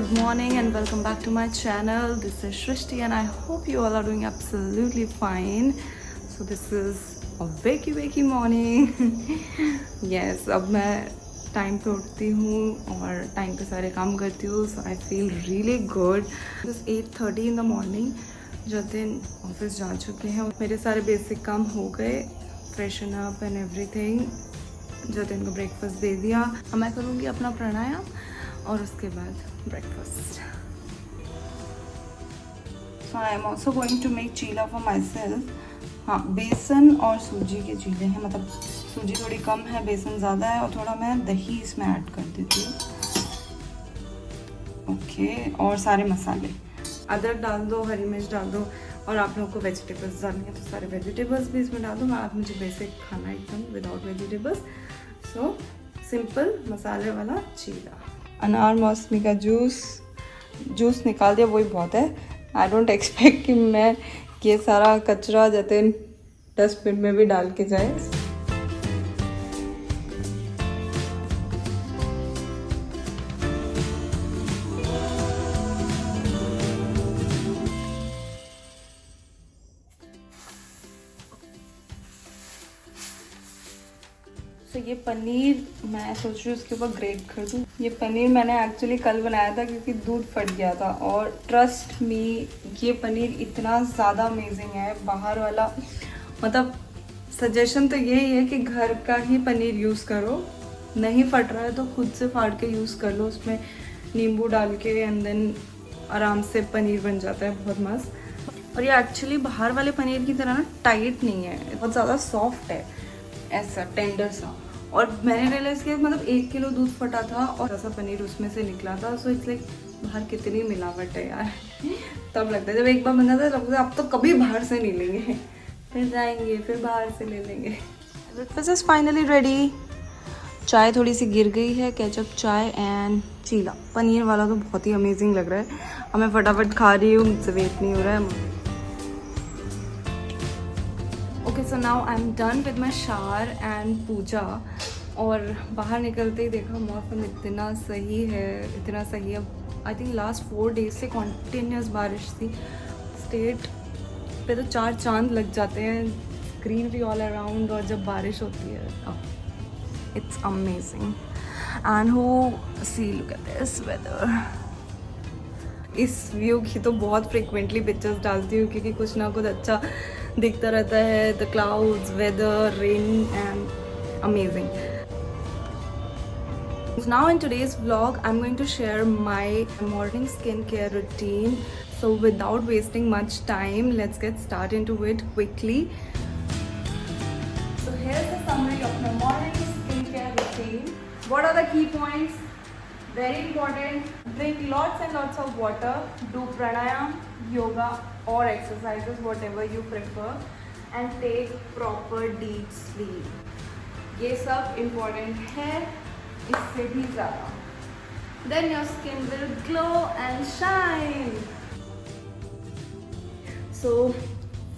good morning and welcome back to my channel. This is Shrishti and I hope you all are doing absolutely fine. So this is a wakey morning. Yes, अब मैं time पे उठती हूँ और time पे सारे काम करती हूँ. So I feel really good. It is 8:30 in the morning. Jatin office जा चुके हैं. मेरे सारे बेसिक काम हो गए. Freshen up and everything. Jatin को ब्रेकफास्ट दे दिया. अब मैं करूँगी अपना प्राणायाम और उसके बाद breakfast. So I am also going to make cheela for myself. हाँ, बेसन और सूजी के चीले हैं. मतलब सूजी थोड़ी कम है, बेसन ज़्यादा है और थोड़ा मैं दही इसमें ऐड कर देती हूँ. ओके, और सारे मसाले, अदरक डाल दो, हरी मिर्च डाल दो और आप लोगों को वेजिटेबल्स डालनी है तो सारे वेजिटेबल्स भी इसमें डाल दो. आज मुझे बेसिक खाना एकदम विदाउट वेजिटेबल्स. सो सिंपल मसाले वाला चीला. अनार मौसमी का जूस निकाल दिया, वही बहुत है. आई डोंट एक्सपेक्ट कि मैं ये सारा कचरा जाते डस्टबिन में भी डाल के जाए. तो ये पनीर मैं सोच रही हूँ उसके ऊपर ग्रेट कर दूँ. ये पनीर मैंने एक्चुअली कल बनाया था क्योंकि दूध फट गया था और ट्रस्ट मी ये पनीर इतना ज़्यादा अमेजिंग है. बाहर वाला मतलब सजेशन तो यही है कि घर का ही पनीर यूज़ करो. नहीं फट रहा है तो खुद से फाड़ के यूज़ कर लो. उसमें नींबू डाल के एंड देन आराम से पनीर बन जाता है बहुत मस्त. और ये एक्चुअली बाहर वाले पनीर की तरह ना टाइट नहीं है, बहुत ज़्यादा सॉफ्ट है, ऐसा टेंडर सा. और मैंने रियलाइज़ किया मतलब 1 किलो दूध फटा था और ऐसा पनीर उसमें से निकला था. सो इट्स लाइक बाहर कितनी मिलावट है यार. तब लगता है जब एक बार बन जाता है लगता है अब तो कभी बाहर से नहीं लेंगे, फिर जाएंगे फिर बाहर से ले लेंगे. Breakfast is finally ready. चाय थोड़ी सी गिर गई है. केचप चाय एंड चीला. पनीर वाला तो बहुत ही अमेजिंग लग रहा है. अब मैं फटाफट खा रही हूँ, मुझसे वेट नहीं हो रहा है. Okay, so now I am done with my shower and puja. और बाहर निकलते ही देखा मौसम इतना सही है, इतना सही है. आई थिंक लास्ट 4 डेज से कॉन्टीन्यूस बारिश थी. स्टेट पे तो 4 चांद लग जाते हैं. ग्रीनरी ऑल अराउंड और जब बारिश होती है it's amazing. And who see look at this weather. इस व्यू की तो बहुत फ्रिक्वेंटली पिक्चर्स डालती हूँ क्योंकि कुछ ना कुछ अच्छा दिखता रहता है. The clouds, weather, rain and amazing. Now in today's vlog I'm going to share my morning skincare routine. So without wasting much time, let's get started into it quickly. So here's the summary of my morning skincare routine. What are the key points? Very important. Drink lots and lots of water. Do pranayam, yoga or exercises, whatever you prefer, and take proper deep sleep. ये सब important है, इससे भी ज़्यादा. Then your skin will glow and shine. So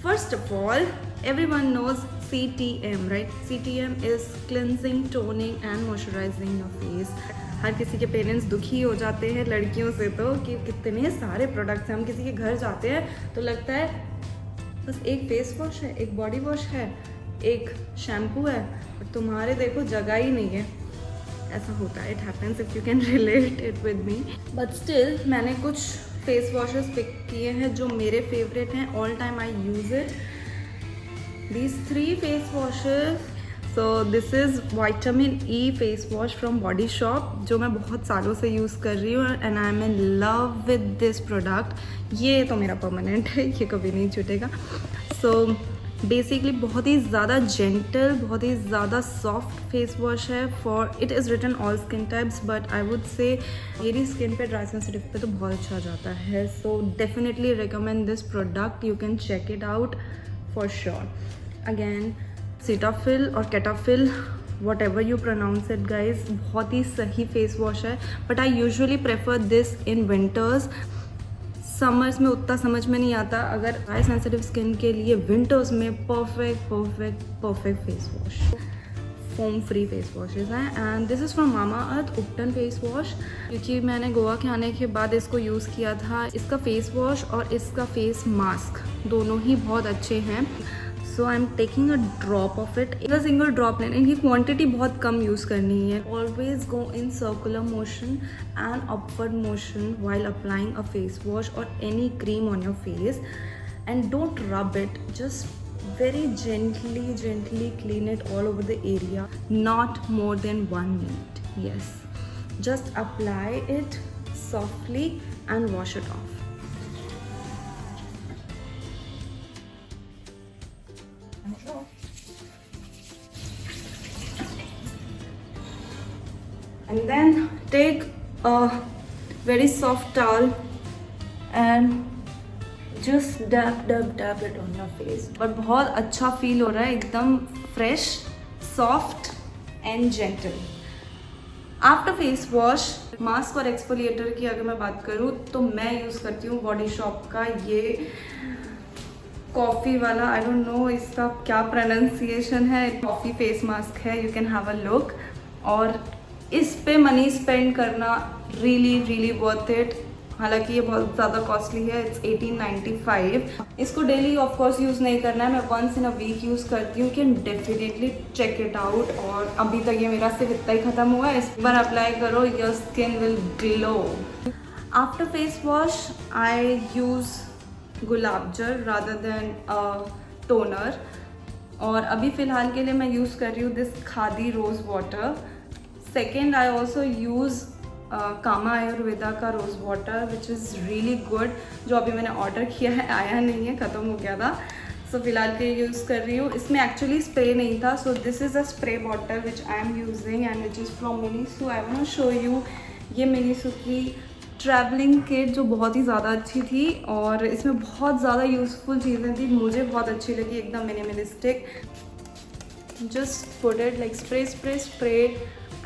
first of all, everyone knows CTM, right? CTM is cleansing, toning and moisturizing your face. हर किसी के parents दुखी हो जाते हैं लड़कियों से तो कि कितने सारे प्रोडक्ट्स हैं. हम किसी के घर जाते हैं तो लगता है बस एक फेस वॉश है, एक बॉडी वॉश है, एक शैम्पू है, और तुम्हारे देखो जगह ही नहीं है. ऐसा होता है. It happens. If you can relate it with me. But still मैंने कुछ फेस वॉशेस पिक किए हैं जो मेरे फेवरेट हैं. All time I use it. These 3 face washes. So this is vitamin E face wash from body shop जो मैं बहुत सालों से यूज़ कर रही हूँ and I am in love with this product. ये तो मेरा परमानेंट है, ये कभी नहीं छूटेगा. सो बेसिकली बहुत ही ज़्यादा जेंटल, बहुत ही ज़्यादा सॉफ्ट फेस वॉश है. For it is written all skin types but I would say मेरी स्किन पे, ड्राई सेंसिटिव पे तो बहुत अच्छा जाता है. सो definitely recommend this product. You can check it out for sure. Again Cetaphil और Cetaphil, whatever you pronounce it guys, बहुत ही सही फेस वॉश है. But I usually prefer this in winters. Summers में उतना समझ में नहीं आता. अगर ड्राई सेंसिटिव स्किन के लिए विंटर्स में perfect face wash. Foam free face washes हैं and this is from Mamaearth ubtan face wash, क्योंकि मैंने गोवा के आने के बाद इसको यूज़ किया था। इसका फेस वॉश और इसका फेस मास्क दोनों ही बहुत अच्छे हैं। So I am taking a drop of it, single drop लेना, इनकी क्वांटिटी बहुत कम यूज़ करनी है। Always go in circular motion and upward motion while applying a face wash or any cream on your face, and don't rub it, just very gently clean it all over the area, not more than 1 minute. Yes, just apply it softly and wash it off. And then take a very soft towel and just dab it on your face. but बहुत अच्छा feel हो रहा है, एकदम fresh, soft and gentle. After face wash, mask और exfoliator की अगर मैं बात करूँ तो मैं यूज़ करती हूँ बॉडी शॉप का ये कॉफ़ी वाला, आई डोंट नो इसका क्या प्रोनाउंसिएशन है, कॉफ़ी फेस मास्क है, you can have a look. और इस पे मनी स्पेंड करना रियली वर्थ इट। हालांकि ये बहुत ज़्यादा कॉस्टली है, इट्स 1895। इसको डेली ऑफ कोर्स यूज़ नहीं करना है, मैं once in a week use करती हूँ। Can definitely check it out. और अभी तक ये मेरा सिर्फ इतना ही ख़त्म हुआ है, इस बार अप्लाई करो, your skin will glow. After face wash I use gulab jal rather then toner. और अभी फ़िलहाल के लिए मैं यूज़ कर रही हूँ this Khadi rose water. Second, I also use Kama Ayurveda का rose water which is really good, जो अभी मैंने ऑर्डर किया है, आया नहीं है, ख़त्म हो गया था। सो फिलहाल के यूज़ कर रही हूँ। इसमें एक्चुअली स्प्रे नहीं था, so this is a spray bottle which I am using and which is from Miniso. I want to show you ये मिनीसू की ट्रैवलिंग किट जो बहुत ही ज़्यादा अच्छी थी और इसमें बहुत ज़्यादा यूज़फुल चीज़ें थी, मुझे बहुत अच्छी लगी, एकदम minimalistic. Just put it like spray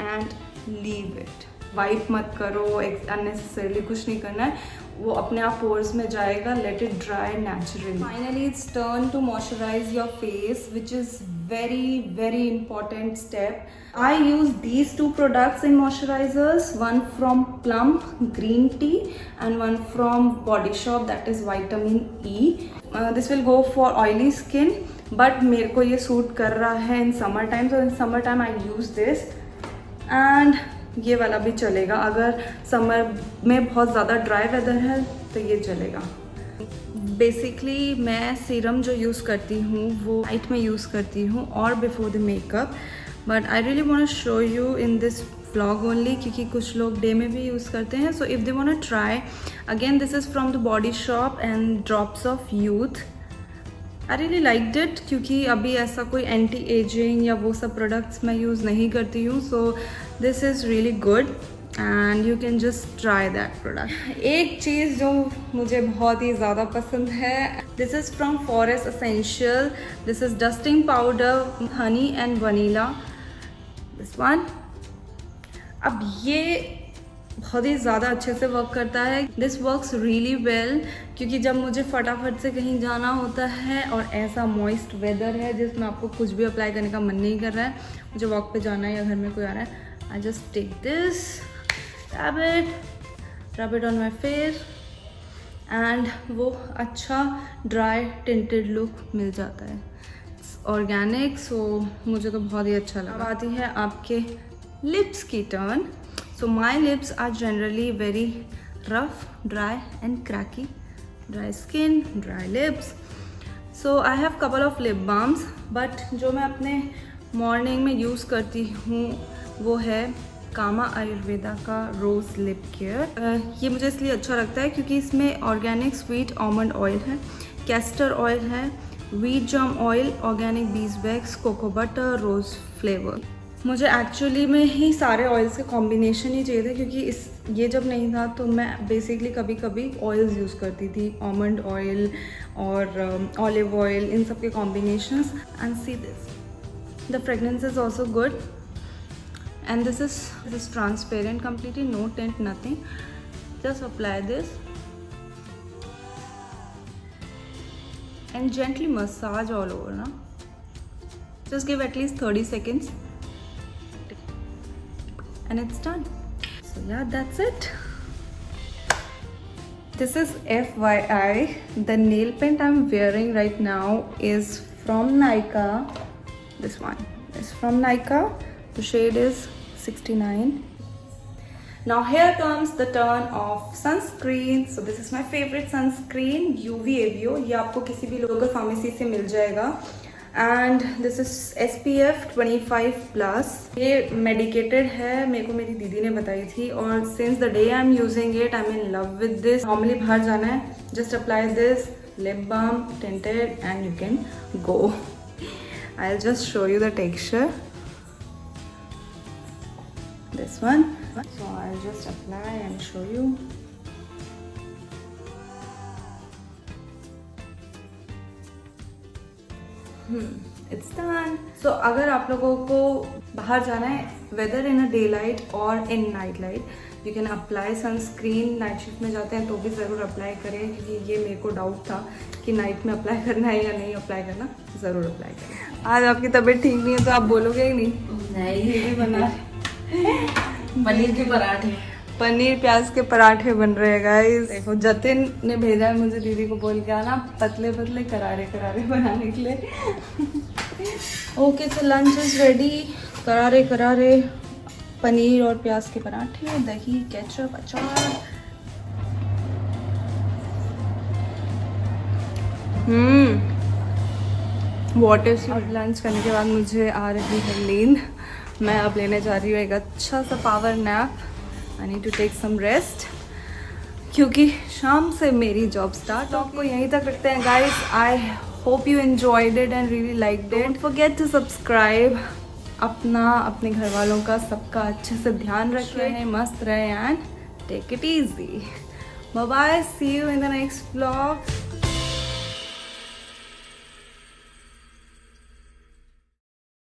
and leave it. Wipe मत करो, अननेसेसरली कुछ नहीं करना है, वो अपने आप पोर्स में जाएगा। Let it dry naturally. Finally it's turn to moisturise your face which is very important step. I use these two products in moisturizers, one from Plump green tea and one from Body Shop, that is vitamin E. This will go for oily skin, but मेरे को ये suit कर रहा है in summer time, so in summer time I use this, and ये वाला भी चलेगा अगर समर में बहुत ज़्यादा ड्राई वेदर है तो ये चलेगा। बेसिकली मैं सीरम जो यूज़ करती हूँ वो नाइट में यूज़ करती हूँ और before the makeup, but I really want to show you in this vlog only, क्योंकि कुछ लोग डे में भी यूज़ करते हैं। So if they want to try again, this is from the Body Shop and drops of youth. I really liked it, क्योंकि अभी ऐसा कोई एंटी एजिंग या वो सब प्रोडक्ट्स मैं यूज़ नहीं करती हूँ, सो this is really good and you can just try that product. एक चीज़ जो मुझे बहुत ही ज़्यादा पसंद है, this is from forest essential, this is dusting powder honey and vanilla, this one. अब ये बहुत ही ज़्यादा अच्छे से वर्क करता है। दिस वर्क्स रियली वेल, क्योंकि जब मुझे फटाफट से कहीं जाना होता है और ऐसा मॉइस्ट वेदर है जिसमें आपको कुछ भी अप्लाई करने का मन नहीं कर रहा है, मुझे वॉक पे जाना है या घर में कोई आ रहा है, I just take this, rub it on my face and वो अच्छा ड्राई टिंटेड लुक मिल जाता है। ऑर्गेनिक, सो मुझे तो बहुत ही अच्छा लगा। अब आती है आपके लिप्स की turn. So my lips are generally very rough, dry and cracky, dry skin, dry lips. So I have couple of lip balms, but जो मैं अपने मॉर्निंग में यूज़ करती हूँ वो है कामा आयुर्वेदा का रोज़ लिप केयर। ये मुझे इसलिए अच्छा लगता है क्योंकि इसमें ऑर्गेनिक स्वीट आलमंड ऑयल है, कैस्टर ऑयल है, wheat germ oil, organic beeswax, cocoa butter, rose flavour. मुझे एक्चुअली में ही सारे ऑयल्स के कॉम्बिनेशन ही चाहिए थे, क्योंकि ये जब नहीं था तो मैं बेसिकली कभी कभी ऑयल्स यूज़ करती थी, आलमंड ऑयल और ऑलिव ऑयल, इन सब के combinations. And see this, the fragrance is also good and this is transparent completely, no tint, nothing. Just apply this and gently massage all over, na? Just give at least 30 seconds and it's done. So yeah, that's it. This is FYI. The nail paint I'm wearing right now is from Nykaa. This one is from Nykaa. The shade is 69. Now here comes the turn of sunscreen. So this is my favorite sunscreen, UV Avio. ये आपको किसी भी local pharmacy से मिल जाएगा. And this is SPF 25+. ये medicated है, मेरे को मेरी दीदी ने बताई थी, और since the day I'm using it, I'm in love with this. Normally बाहर जाना है, just apply this, lip balm, tinted, and you can go. I'll just show you the texture. This one. So I'll just apply and show you. It's done. So अगर आप लोगों को बाहर जाना है, whether in a daylight or in night light, you can apply sunscreen. Night shift में जाते हैं तो भी ज़रूर अप्लाई करें, क्योंकि ये मेरे को डाउट था कि नाइट में अप्लाई करना है या नहीं अप्लाई करना. ज़रूर अप्लाई करें. आज आपकी तबीयत ठीक नहीं है तो आप बोलोगे ही नहीं. नहीं बना पनीर के पराठे, पनीर प्याज के पराठे बन रहे हैं गाइस. देखो जतिन ने भेजा है मुझे दीदी को बोल के आना पतले पतले करारे करारे बनाने के लिए. ओके, तो लंच इज रेडी. करारे करारे पनीर और प्याज के पराठे, दही, केचप, अचार. वाटर से. और लंच करने के बाद मुझे आ रही है नींद. मैं अब लेने जा रही हूँ एक अच्छा सा power nap. I need to take some rest, क्योंकि शाम से मेरी जॉब स्टार्ट. आपको यहीं तक रखते हैं guys. I hope you enjoyed it and really like. Don't forget to subscribe. अपना, अपने घर वालों का, सबका अच्छे से ध्यान रखें, मस्त रहे and take it easy. Bye bye, see you in the next vlog.